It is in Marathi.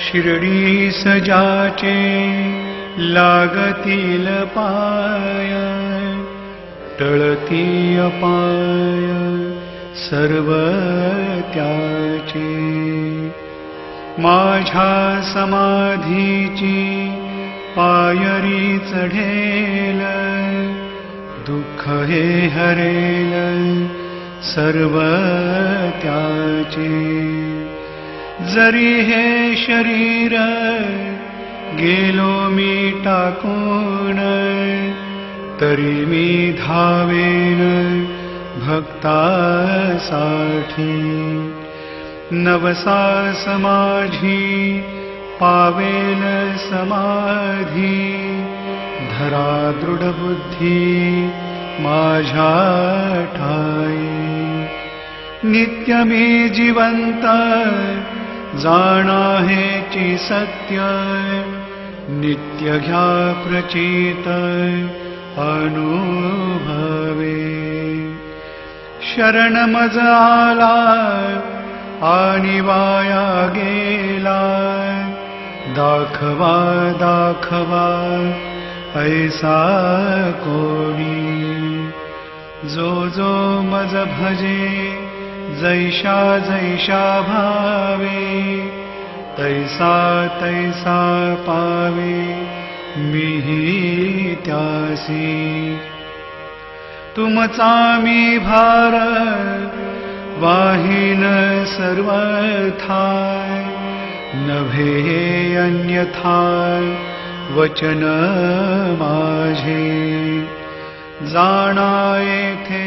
शिर्डी सजाचे लागतील पाय, टळती अपाय सर्व त्याचे. माझ्या समाधीची पायरी चढेल, दुःख हे हरेल सर्व त्याचे. जरी हे शरीर गेलो मी टाकून, तरी मी धावेन भक्तासाठी. नवसास माझी पावेल समाधी, धरा दृढ बुद्धी माझ्या ठाई. नित्य मी जिवंत जाणा हेची सत्य, नित्य घ्या प्रचित अनुभवे. शरण मज आला आणि वाया गेला, दाखवा दाखवा ऐसा कोणी. जो जो मज भजे जैशा जैशा भावे, तैसा तैसा पावे मीही त्यासी. तुमचा मी भार वाहिन सर्वथा, नभे अन्यथा वचन माझे. जाणा येथे